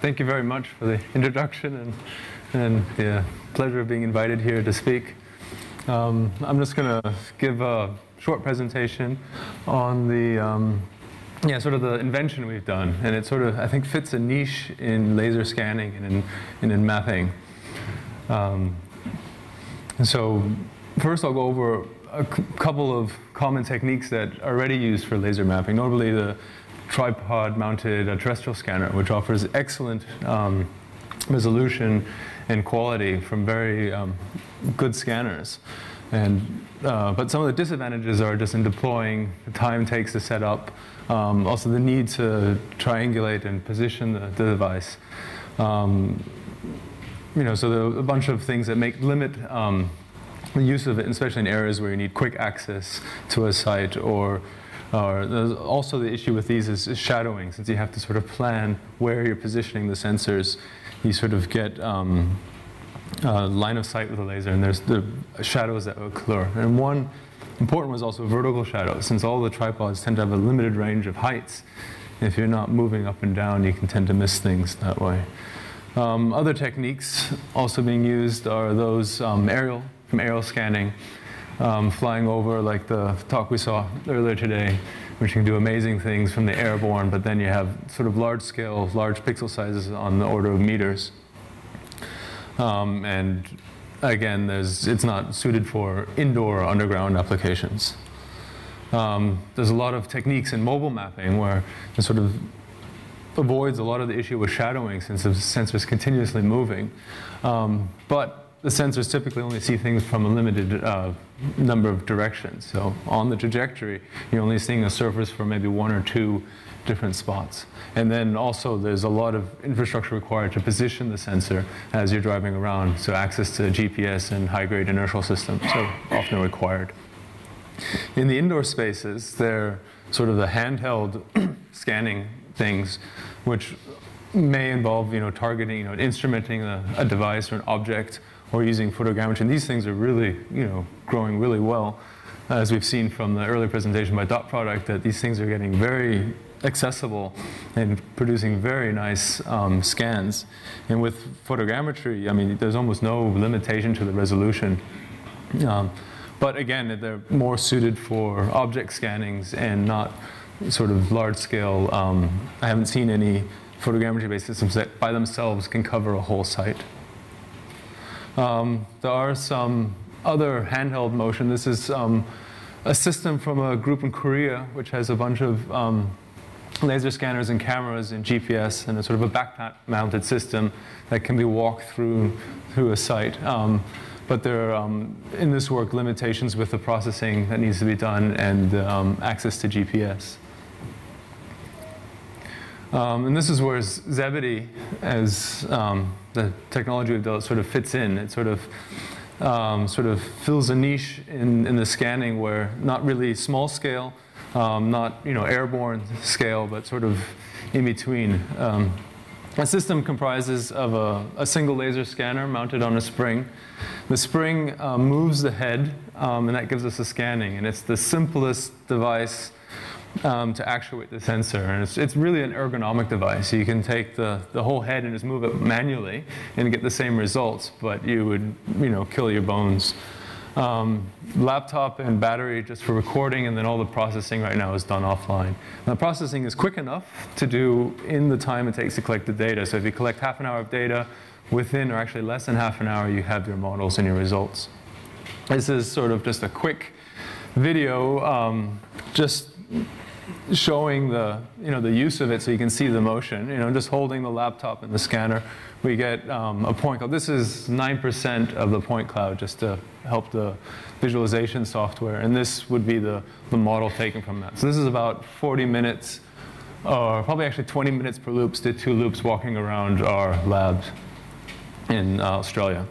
Thank you very much for the introduction and the pleasure of being invited here to speak. I'm just going to give a short presentation on the sort of the invention we've done, and it sort of, I think, fits a niche in laser scanning and in mapping. And so first I'll go over a couple of common techniques that are already used for laser mapping, notably the tripod-mounted terrestrial scanner, which offers excellent resolution and quality from very good scanners. But some of the disadvantages are just in deploying, the time it takes to set up, also the need to triangulate and position the device. So there are a bunch of things that limit the use of it, especially in areas where you need quick access to a site, or there's also the issue with these is shadowing. Since you have to sort of plan where you're positioning the sensors, you sort of get line of sight with the laser, and there's the shadows that occur. And one important was also vertical shadows. Since all the tripods tend to have a limited range of heights, if you're not moving up and down, you can tend to miss things that way. Other techniques also being used are those from aerial scanning, flying over, like the talk we saw earlier today, which can do amazing things from the airborne, but then you have sort of large scale, large pixel sizes on the order of meters. And again, it's not suited for indoor or underground applications. There's a lot of techniques in mobile mapping where it sort of avoids a lot of the issue with shadowing, since the sensor is continuously moving. But the sensors typically only see things from a limited number of directions. So on the trajectory, you're only seeing a surface for maybe one or two different spots. And then also there's a lot of infrastructure required to position the sensor as you're driving around. So access to GPS and high-grade inertial systems are often required. In the indoor spaces, they're sort of the handheld scanning things, which may involve targeting, instrumenting a device or an object, or using photogrammetry. And these things are really, growing really well. As we've seen from the earlier presentation by Dot Product, that these things are getting very accessible and producing very nice scans. And with photogrammetry, I mean, there's almost no limitation to the resolution. But again, they're more suited for object scannings and not sort of large scale. I haven't seen any photogrammetry-based systems that by themselves can cover a whole site. There are some other handheld motion. This is a system from a group in Korea, which has a bunch of laser scanners and cameras and GPS, and a sort of a back-mounted system that can be walked through a site. But there are, in this work, limitations with the processing that needs to be done and access to GPS. And this is where Zebedee, as the technology we've developed, sort of fits in. It sort of fills a niche in the scanning where not really small scale, not airborne scale, but sort of in between. A system comprises of a single laser scanner mounted on a spring. The spring moves the head, and that gives us a scanning. And it's the simplest device to actuate the sensor, and it's really an ergonomic device. So you can take the whole head and just move it manually and get the same results, but you would kill your bones. Laptop and battery just for recording, and then all the processing right now is done offline. Now, processing is quick enough to do in the time it takes to collect the data. So if you collect half an hour of data, within, or actually less than half an hour, you have your models and your results. This is sort of just a quick video, just showing the use of it, so you can see the motion. Just holding the laptop and the scanner, we get a point cloud. This is 9% of the point cloud, just to help the visualization software. And this would be the model taken from that. So this is about 40 minutes, or probably actually 20 minutes per loop. Did 2 loops walking around our labs in Australia.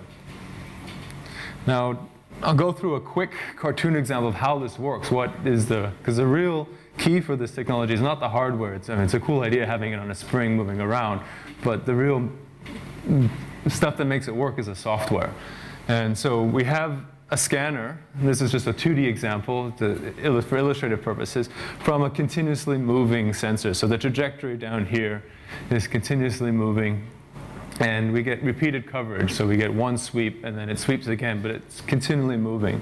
Now, I'll go through a quick cartoon example of how this works. Because the real key for this technology is not the hardware. It's a cool idea having it on a spring moving around, but the real stuff that makes it work is the software. And so we have a scanner, and this is just a 2D example for illustrative purposes, from a continuously moving sensor. So the trajectory down here is continuously moving, and we get repeated coverage. So we get one sweep, and then it sweeps again, but it's continually moving.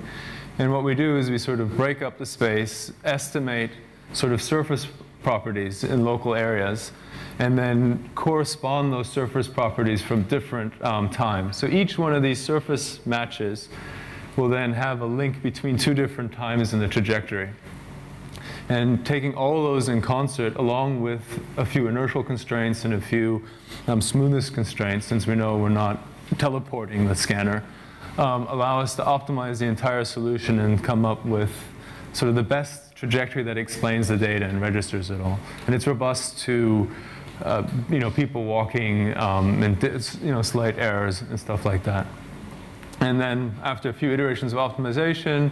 And what we do is we sort of break up the space, estimate sort of surface properties in local areas, and then correspond those surface properties from different times. So each one of these surface matches will then have a link between two different times in the trajectory. And taking all those in concert, along with a few inertial constraints and a few smoothness constraints, since we know we're not teleporting the scanner, allow us to optimize the entire solution and come up with sort of the best trajectory that explains the data and registers it all. And it's robust to people walking and slight errors and stuff like that. And then after a few iterations of optimization,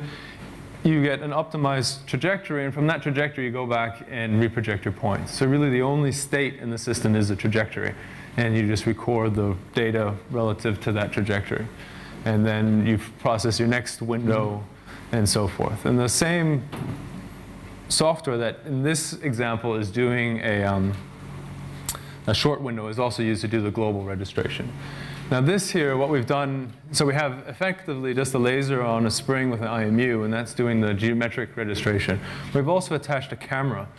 you get an optimized trajectory, and from that trajectory you go back and reproject your points. So really the only state in the system is the trajectory, and you just record the data relative to that trajectory. And then you process your next window and so forth. And the same software that in this example is doing a short window is also used to do the global registration. Now this here, what we've done, so we have effectively just a laser on a spring with an IMU, and that's doing the geometric registration. We've also attached a camera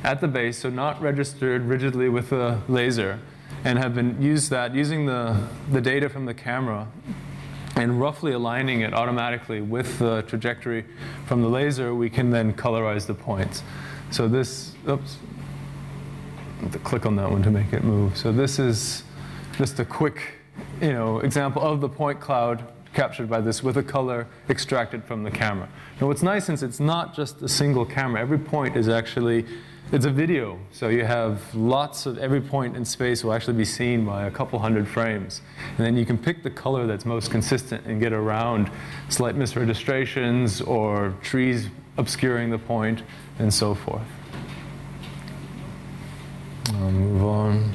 at the base, so not registered rigidly with a laser, and have been using the data from the camera and roughly aligning it automatically with the trajectory from the laser. We can then colorize the points. So this, oops, I have to click on that one to make it move. So this is just a quick example of the point cloud captured by this with a color extracted from the camera. Now what's nice, since it's not just a single camera, every point is actually, it's a video. So you have lots of, every point in space will actually be seen by a couple hundred frames. And then you can pick the color that's most consistent and get around slight misregistrations or trees obscuring the point and so forth. I'll move on.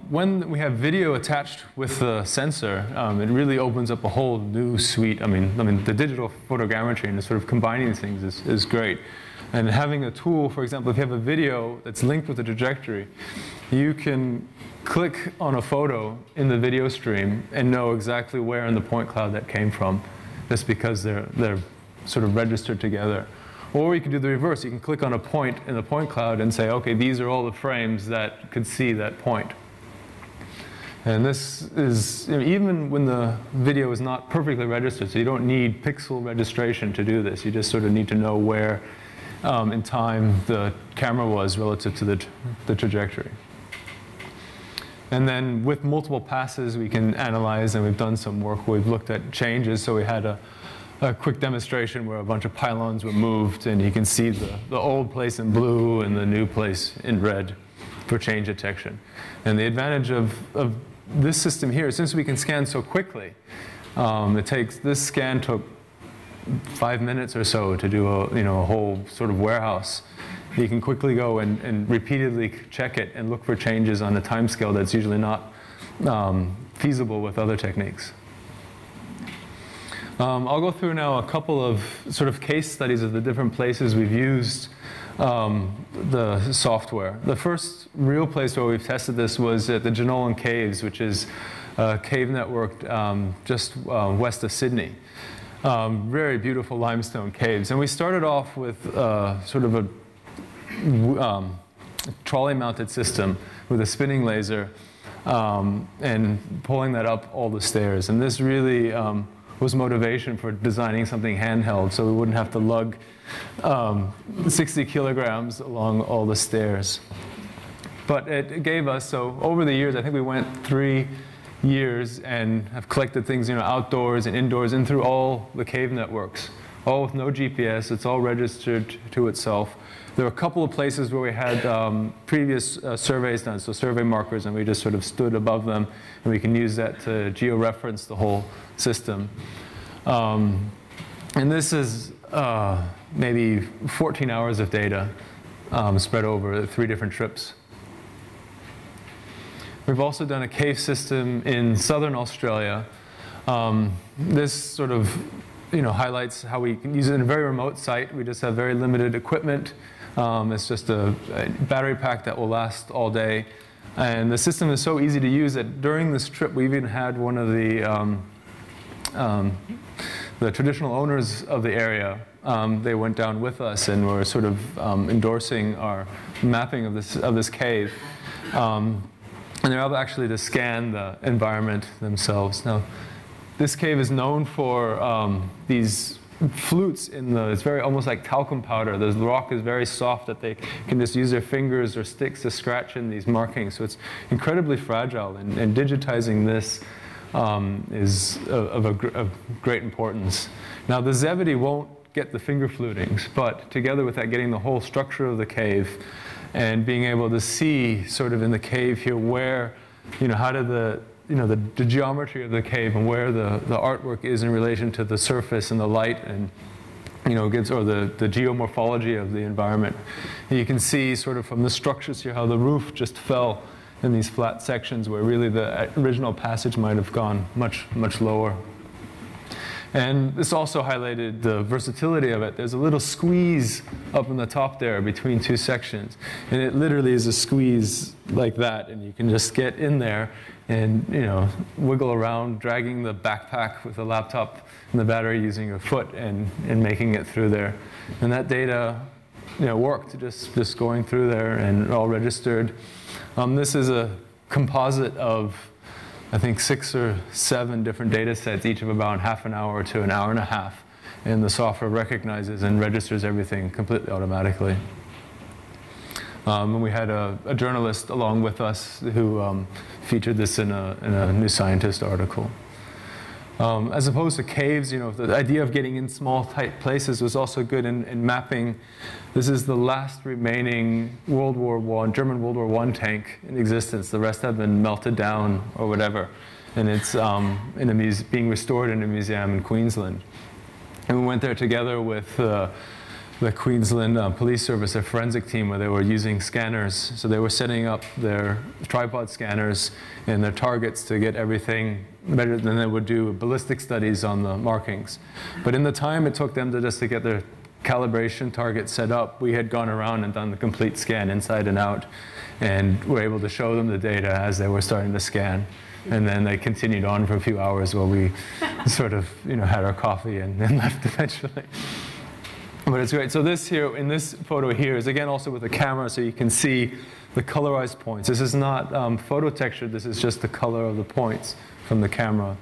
When we have video attached with the sensor, it really opens up a whole new suite. I mean, the digital photogrammetry and the sort of combining these things is great. And having a tool, for example, if you have a video that's linked with the trajectory, you can click on a photo in the video stream and know exactly where in the point cloud that came from, just because they're sort of registered together. Or you can do the reverse. You can click on a point in the point cloud and say, okay, these are all the frames that could see that point. And this is, even when the video is not perfectly registered, so you don't need pixel registration to do this. You just sort of need to know where in time the camera was relative to the trajectory. And then with multiple passes, we can analyze, and we've done some work where we've looked at changes. So we had a quick demonstration where a bunch of pylons were moved, and you can see the old place in blue and the new place in red for change detection. And the advantage of this system here, since we can scan so quickly, this scan took 5 minutes or so to do a whole sort of warehouse. You can quickly go and repeatedly check it and look for changes on a time scale that's usually not feasible with other techniques. I'll go through now a couple of sort of case studies of the different places we've used the software. The first real place where we've tested this was at the Jenolan Caves, which is a cave network just west of Sydney. Very beautiful limestone caves. And we started off with sort of a trolley-mounted system with a spinning laser and pulling that up all the stairs. And this really was motivation for designing something handheld, so we wouldn't have to lug 60 kilograms along all the stairs. But it gave us, so over the years, I think we went 3 years and have collected things outdoors and indoors and through all the cave networks, all with no GPS. It's all registered to itself. There were a couple of places where we had previous surveys done, so survey markers, and we just sort of stood above them, and we can use that to georeference the whole system. And this is maybe 14 hours of data spread over 3 different trips. We've also done a cave system in southern Australia. This sort of highlights how we can use it in a very remote site. We just have very limited equipment. It's just a battery pack that will last all day. And the system is so easy to use that during this trip, we even had one of the traditional owners of the area. They went down with us and were sort of endorsing our mapping of this cave. And they're able actually to scan the environment themselves. Now, this cave is known for these flutes it's very almost like talcum powder. The rock is very soft that they can just use their fingers or sticks to scratch in these markings. So it's incredibly fragile, and digitizing this is of great importance. Now, the Zebedee won't get the finger flutings, but together with that, getting the whole structure of the cave and being able to see sort of in the cave here where, how did the geometry of the cave and where the artwork is in relation to the surface and the light and, the geomorphology of the environment. And you can see sort of from the structures here how the roof just fell in these flat sections where really the original passage might have gone much, much lower. And this also highlighted the versatility of it. There's a little squeeze up in the top there between two sections. And it literally is a squeeze like that. And you can just get in there and wiggle around, dragging the backpack with the laptop and the battery using your foot and making it through there. And that data worked, just going through there and all registered. This is a composite of, I think, 6 or 7 different data sets, each of about half an hour to an hour and a half. And the software recognizes and registers everything completely automatically. And we had a journalist along with us who featured this in a New Scientist article. As opposed to caves, the idea of getting in small, tight places was also good in mapping. This is the last remaining German World War I tank in existence. The rest have been melted down or whatever. And it's being restored in a museum in Queensland. And we went there together with the Queensland Police Service, their forensic team, where they were using scanners. So they were setting up their tripod scanners and their targets to get everything better than they would do ballistic studies on the markings. But in the time it took them to get their calibration target set up, we had gone around and done the complete scan inside and out, and were able to show them the data as they were starting to scan. And then they continued on for a few hours while we sort of had our coffee and left eventually. But it's great. So this here, in this photo here, is again also with a camera, so you can see the colorized points. This is not photo texture. This is just the color of the points from the camera.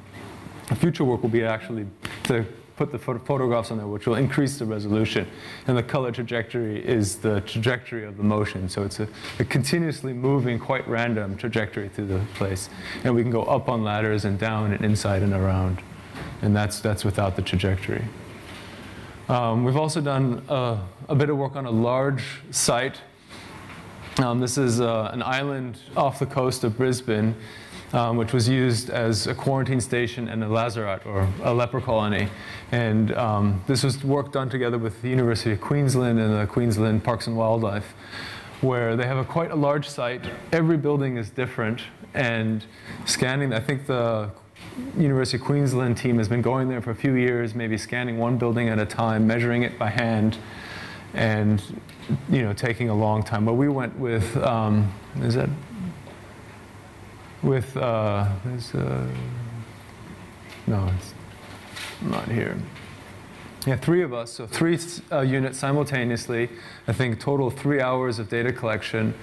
The future work will be actually to put the photographs on there, which will increase the resolution. And the color trajectory is the trajectory of the motion. So it's a continuously moving, quite random trajectory through the place. And we can go up on ladders and down and inside and around. And that's without the trajectory. We've also done a bit of work on a large site. This is an island off the coast of Brisbane, which was used as a quarantine station and a lazaret, or a leper colony. And this was work done together with the University of Queensland and the Queensland Parks and Wildlife, where they have quite a large site. Every building is different, and scanning, I think the University of Queensland team has been going there for a few years, maybe scanning one building at a time, measuring it by hand, and taking a long time. But we went with no, it's not here. Yeah, 3 of us, so 3 units simultaneously. I think total 3 hours of data collection.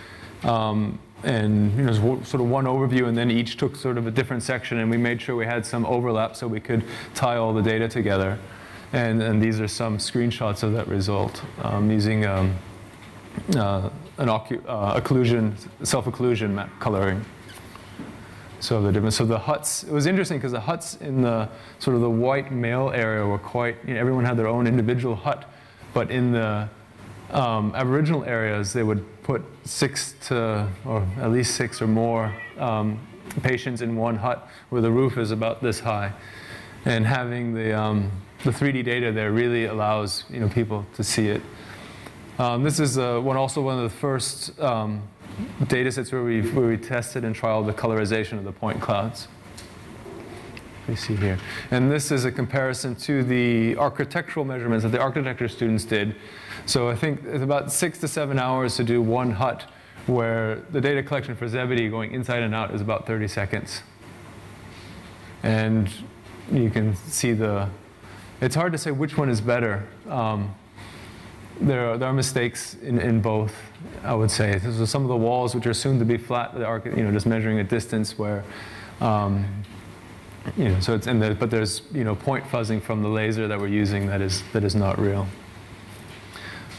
And sort of one overview, and then each took sort of a different section, and we made sure we had some overlap so we could tie all the data together. And these are some screenshots of that result using self-occlusion map coloring. So the huts, it was interesting because the huts in the sort of the white male area were quite, everyone had their own individual hut, but in the Aboriginal areas, they would put 6 to, or at least 6 or more patients in one hut where the roof is about this high. And having the 3D data there really allows people to see it. This is one of the first data sets where we tested and trialed the colorization of the point clouds. we see here. And this is a comparison to the architectural measurements that the architecture students did. So I think it's about 6 to 7 hours to do one hut, where the data collection for Zebedee going inside and out is about 30 seconds. And you can see it's hard to say which one is better. There are mistakes in both, I would say. So some of the walls, which are assumed to be flat, just measuring a distance where, so it's but there's point fuzzing from the laser that we're using that is not real.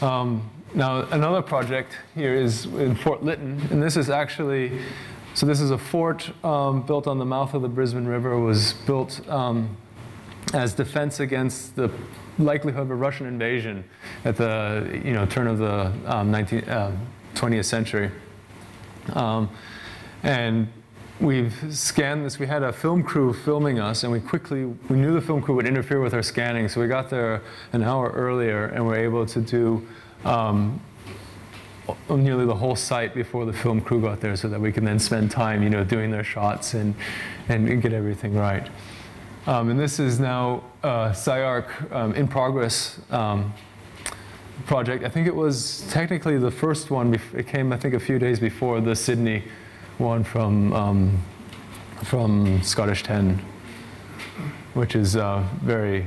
Now another project here is in Fort Lytton, and this is actually, so this is a fort built on the mouth of the Brisbane River. It was built as defense against the likelihood of a Russian invasion at the turn of the 20th century. And we've scanned this. We had a film crew filming us, and we knew the film crew would interfere with our scanning, so we got there an hour earlier and were able to do nearly the whole site before the film crew got there, so that we can then spend time doing their shots and get everything right. And this is now CyArk in progress project. I think it was technically the first one. It came, I think, a few days before the Sydney one from Scottish 10, which is very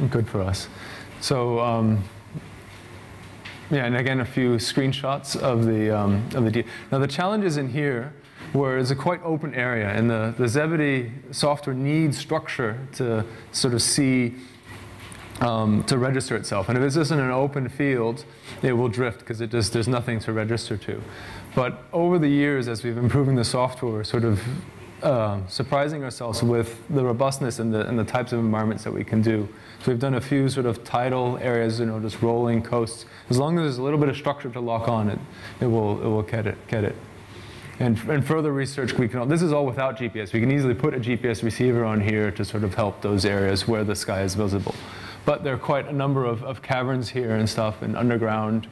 good for us. So yeah, and again, a few screenshots of the now the challenges in here. Where it's a quite open area, and the Zebedee software needs structure to sort of see, to register itself. And if it's just in an open field, it will drift because there's nothing to register to. But over the years, as we've improving the software, we're sort of surprising ourselves with the robustness and the types of environments that we can do. So we've done a few sort of tidal areas, just rolling coasts. As long as there's a little bit of structure to lock on it will get it. And further research, this is all without GPS. We can easily put a GPS receiver on here to sort of help those areas where the sky is visible. But there are quite a number of caverns here and stuff, and underground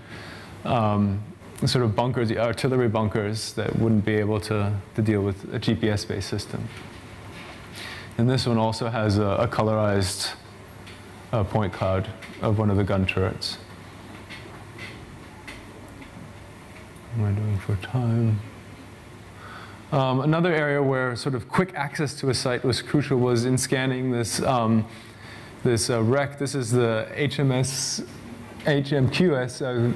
sort of bunkers, artillery bunkers that wouldn't be able to deal with a GPS-based system. And this one also has a colorized point cloud of one of the gun turrets. What am I doing for time? Another area where sort of quick access to a site was crucial was in scanning this wreck. This is the HMQS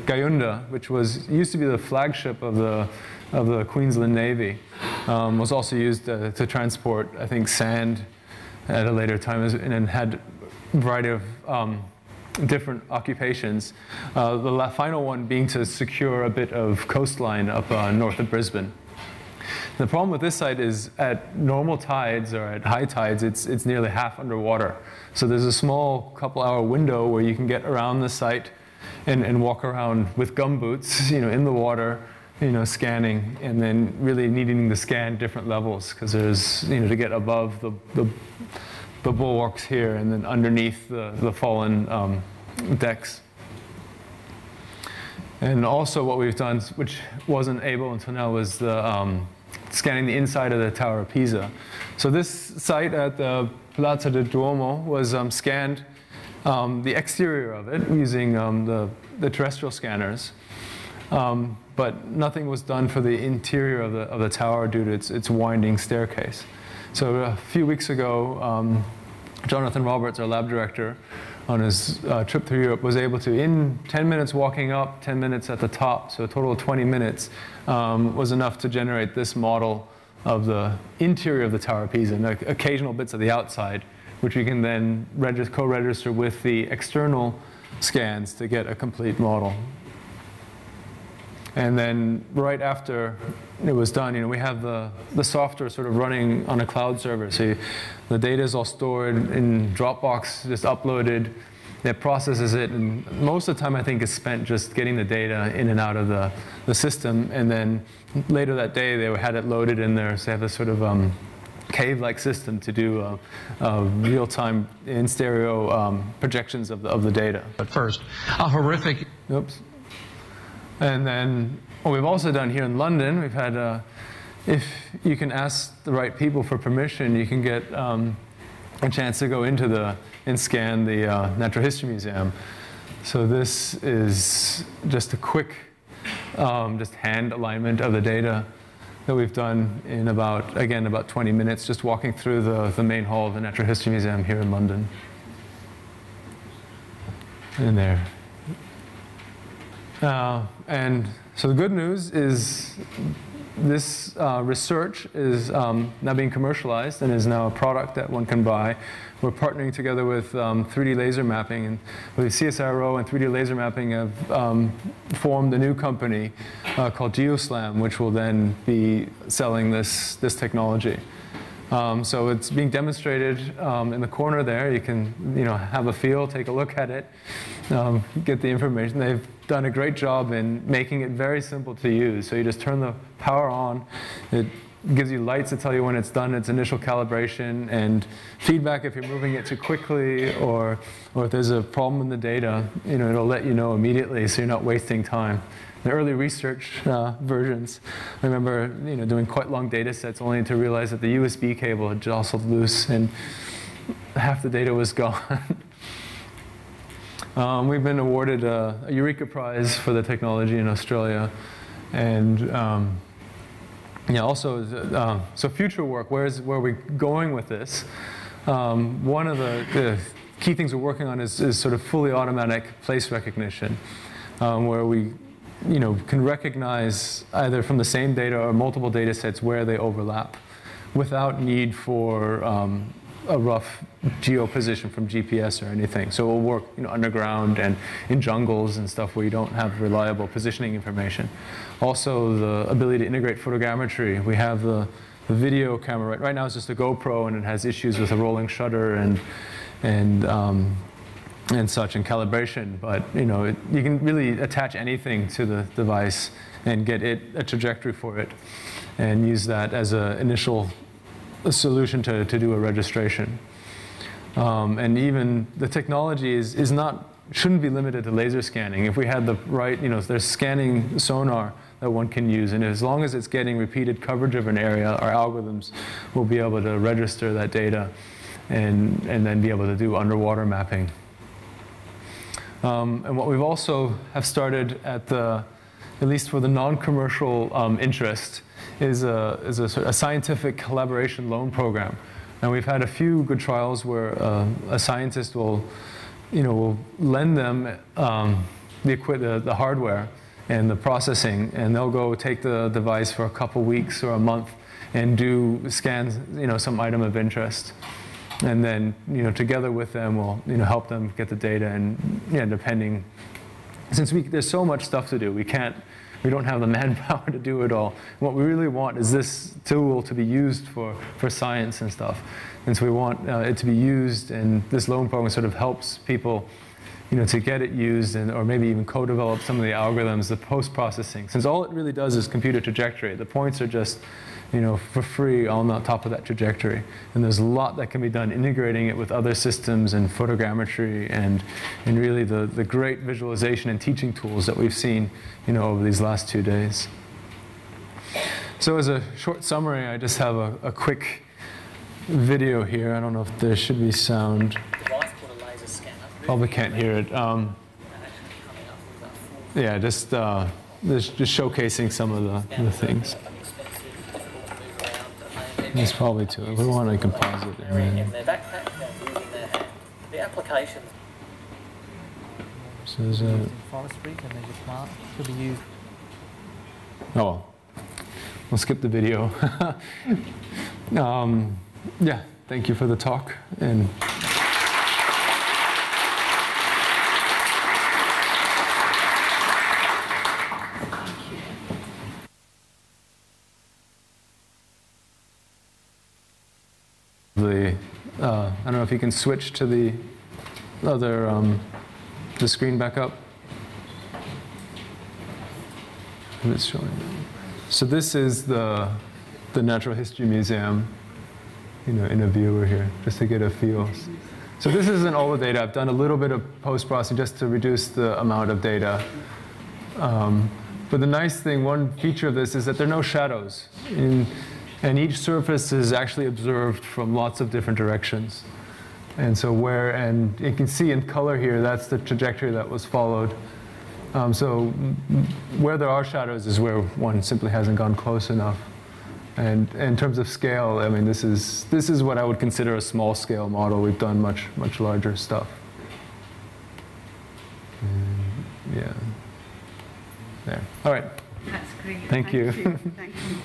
Gayunda, which used to be the flagship of the Queensland Navy. Was also used to transport, I think, sand at a later time, and had a variety of different occupations. The final one being to secure a bit of coastline up north of Brisbane. The problem with this site is at normal tides or at high tides, it's nearly half underwater. So there's a small couple-hour window where you can get around the site and walk around with gumboots, in the water, scanning, and then really needing to scan different levels because there's, to get above the bulwarks here and then underneath the fallen decks. And also what we've done, which wasn't able until now, was the scanning the inside of the Tower of Pisa. So this site at the Piazza del Duomo was scanned, the exterior of it using the terrestrial scanners, but nothing was done for the interior of the tower due to its winding staircase. So a few weeks ago, Jonathan Roberts, our lab director, on his trip through Europe, was able to, in 10 minutes walking up, 10 minutes at the top, so a total of 20 minutes, was enough to generate this model of the interior of the Tower of Pisa and occasional bits of the outside, which we can then co-register with the external scans to get a complete model. And then right after it was done, we have the software sort of running on a cloud server. So the data is all stored in Dropbox, just uploaded. It processes it, and most of the time I think is spent just getting the data in and out of the system. And then later that day they had it loaded in there, so they have this sort of cave-like system to do real-time in stereo projections of the data. But first, a horrific. Oops. And then what we've also done here in London, we've had if you can ask the right people for permission, you can get a chance to go into and scan the Natural History Museum. So this is just a quick, just hand alignment of the data that we've done in about 20 minutes, just walking through the main hall of the Natural History Museum here in London. In there. And so the good news is this research is now being commercialized and is now a product that one can buy. We're partnering together with 3D laser mapping, and with CSIRO and 3D laser mapping have formed a new company called GeoSlam, which will then be selling this technology. So it's being demonstrated in the corner there. You can have a feel, take a look at it, get the information. They've done a great job in making it very simple to use. So you just turn the power on. It gives you lights to tell you when it's done its initial calibration, and feedback if you're moving it too quickly, or if there's a problem in the data, it'll let you know immediately, so you're not wasting time. The early research versions, I remember doing quite long data sets only to realize that the USB cable had jostled loose and half the data was gone. We've been awarded a Eureka Prize for the technology in Australia, and also, so future work, where are we going with this? One of the key things we're working on is sort of fully automatic place recognition, where we can recognize either from the same data or multiple data sets where they overlap without need for a rough geo position from GPS or anything. So it will work underground and in jungles and stuff where you don't have reliable positioning information. Also, the ability to integrate photogrammetry. We have the video camera. Right now it's just a GoPro, and it has issues with a rolling shutter and such, and calibration. But you can really attach anything to the device and get a trajectory for it, and use that as an initial solution to do a registration. And even the technology shouldn't be limited to laser scanning. If we had the right, there's scanning sonar that one can use, and as long as it's getting repeated coverage of an area, our algorithms will be able to register that data and then be able to do underwater mapping. And what we've also have started at least for the non-commercial interest, is a scientific collaboration loan program. And we've had a few good trials where a scientist will lend them the hardware and the processing, and they'll go take the device for a couple weeks or a month and do scans, some item of interest. And then, together with them, we'll help them get the data, and depending, since there's so much stuff to do, we don't have the manpower to do it all. What we really want is this tool to be used for science and stuff. And so we want it to be used, and this loan program sort of helps people to get it used, or maybe even co-develop some of the algorithms, the post-processing. Since all it really does is compute a trajectory. The points are just for free on the top of that trajectory. And there's a lot that can be done integrating it with other systems and photogrammetry and really the great visualization and teaching tools that we've seen over these last 2 days. So as a short summary, I just have a quick video here. I don't know if there should be sound. Probably can't hear it. Yeah, just showcasing some of the things. It's probably too. If we want, I can pause it. The applications. So there's a forestry and there's a plant to be used. Oh, we'll skip the video. Yeah, thank you for the talk. And I don't know if you can switch to the other the screen back up. It's showing. So this is the Natural History Museum, in a viewer here, just to get a feel. So this isn't all the data. I've done a little bit of post-processing just to reduce the amount of data. But the nice thing, one feature of this is that there are no shadows. And each surface is actually observed from lots of different directions. And so and you can see in color here, that's the trajectory that was followed. So where there are shadows is where one simply hasn't gone close enough. And in terms of scale, I mean, this is what I would consider a small scale model. We've done much larger stuff. Yeah. There. All right. That's great. Thank you. Thank you.